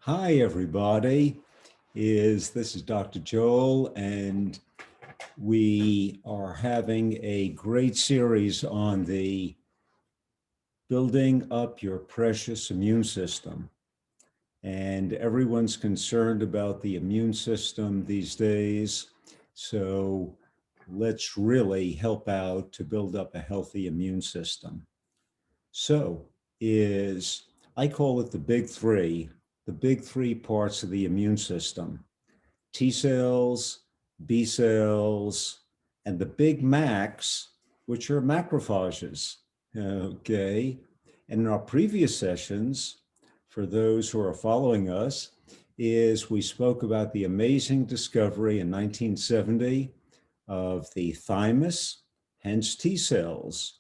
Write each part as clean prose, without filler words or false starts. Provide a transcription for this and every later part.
Hi, everybody. This is Dr. Joel, and we are having a great series on the building up your precious immune system. And everyone's concerned about the immune system these days. So let's really help out to build up a healthy immune system. So is I call it the big three parts of the immune system: T cells, B cells, and the big Macs, which are macrophages. Okay. And in our previous sessions, for those who are following us, we spoke about the amazing discovery in 1970 of the thymus, hence T cells,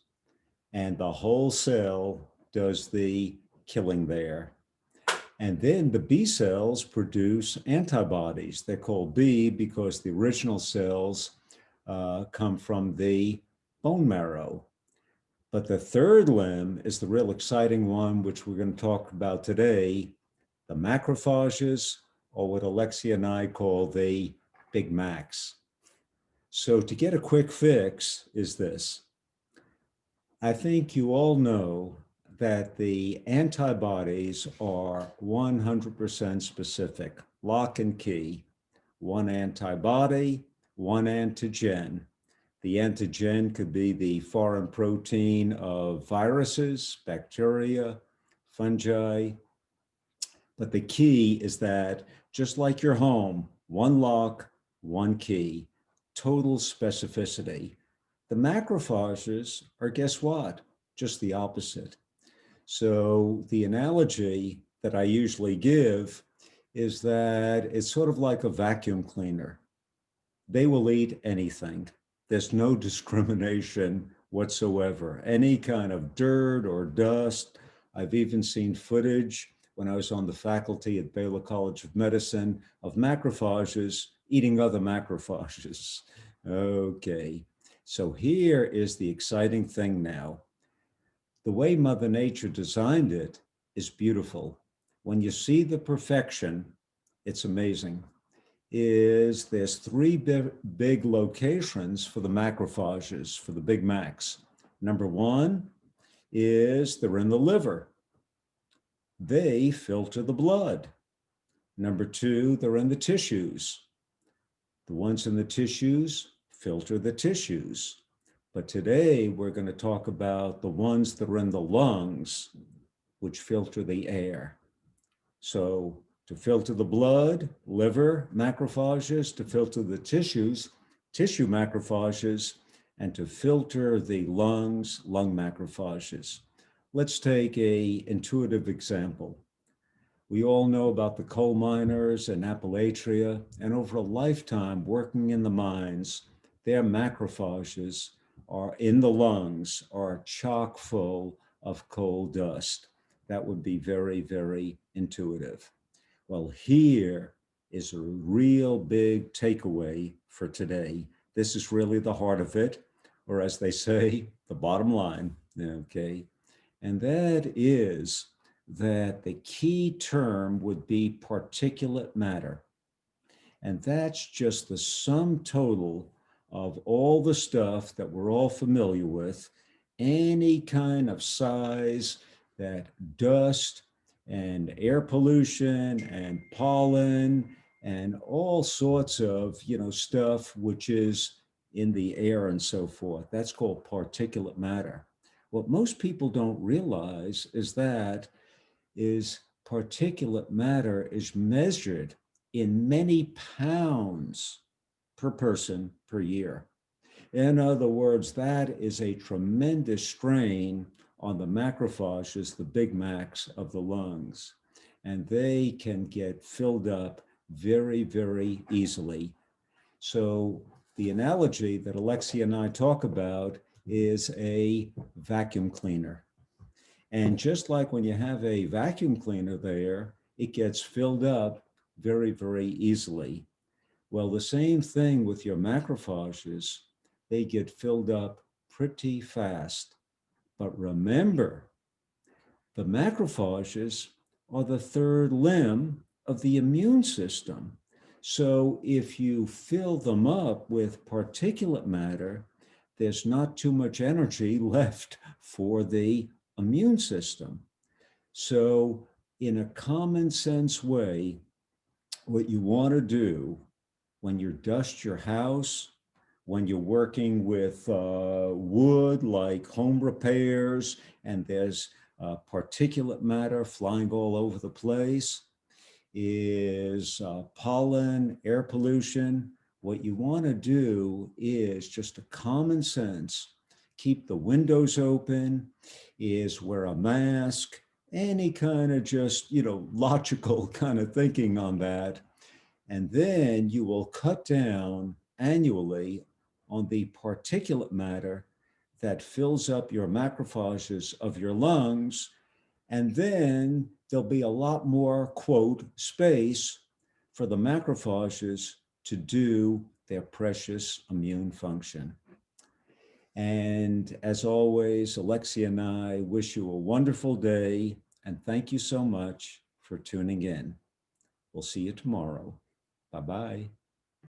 and the whole cell does the killing there. And then the B cells produce antibodies. They're called B because the original cells come from the bone marrow. But the third limb is the real exciting one, which we're going to talk about today: the macrophages, or what Alexia and I call the Big Macs. So to get a quick fix is this. I think you all know that the antibodies are 100% specific, lock and key. One antibody, one antigen. The antigen could be the foreign protein of viruses, bacteria, fungi. But the key is that, just like your home, one lock, one key, total specificity. The macrophages are, guess what? Just the opposite. So the analogy that I usually give is that it's sort of like a vacuum cleaner. They will eat anything. There's no discrimination whatsoever. Any kind of dirt or dust. I've even seen footage when I was on the faculty at Baylor College of Medicine of macrophages eating other macrophages. Okay. So here is the exciting thing now. The way Mother Nature designed it is beautiful. When you see the perfection, it's amazing. There's three big locations for the macrophages, for the Big Macs. Number one is they're in the liver. They filter the blood. Number two, they're in the tissues. The ones in the tissues filter the tissues. But today we're going to talk about the ones that are in the lungs, which filter the air. So to filter the blood, liver macrophages; to filter the tissues, tissue macrophages; and to filter the lungs, lung macrophages. Let's take an intuitive example. We all know about the coal miners in Appalachia, and over a lifetime working in the mines, their macrophages are in the lungs, are chock full of coal dust. That would be very, very intuitive. Well, here is a real big takeaway for today. This is really the heart of it, or as they say, the bottom line, okay? And that is that the key term would be particulate matter. And that's just the sum total of all the stuff that we're all familiar with, any kind of size, that dust and air pollution and pollen and all sorts of, stuff which is in the air and so forth. That's called particulate matter. What most people don't realize is particulate matter is measured in many pounds per person per year. In other words, that is a tremendous strain on the macrophages, the Big Macs of the lungs, and they can get filled up very, very easily. So the analogy that Alexia and I talk about is a vacuum cleaner. And just like when you have a vacuum cleaner there, it gets filled up very, very easily. Well, the same thing with your macrophages. They get filled up pretty fast. But remember, the macrophages are the third limb of the immune system. So if you fill them up with particulate matter, there's not too much energy left for the immune system. So in a common sense way, what you want to do when you dust your house, when you're working with wood, like home repairs, and there's particulate matter flying all over the place, is pollen, air pollution. What you want to do is just a common sense, keep the windows open, is wear a mask, any kind of just, logical kind of thinking on that. And then you will cut down annually on the particulate matter that fills up your macrophages of your lungs. And then there'll be a lot more, quote, space for the macrophages to do their precious immune function. And as always, Alexia and I wish you a wonderful day, and thank you so much for tuning in. We'll see you tomorrow. Bye-bye.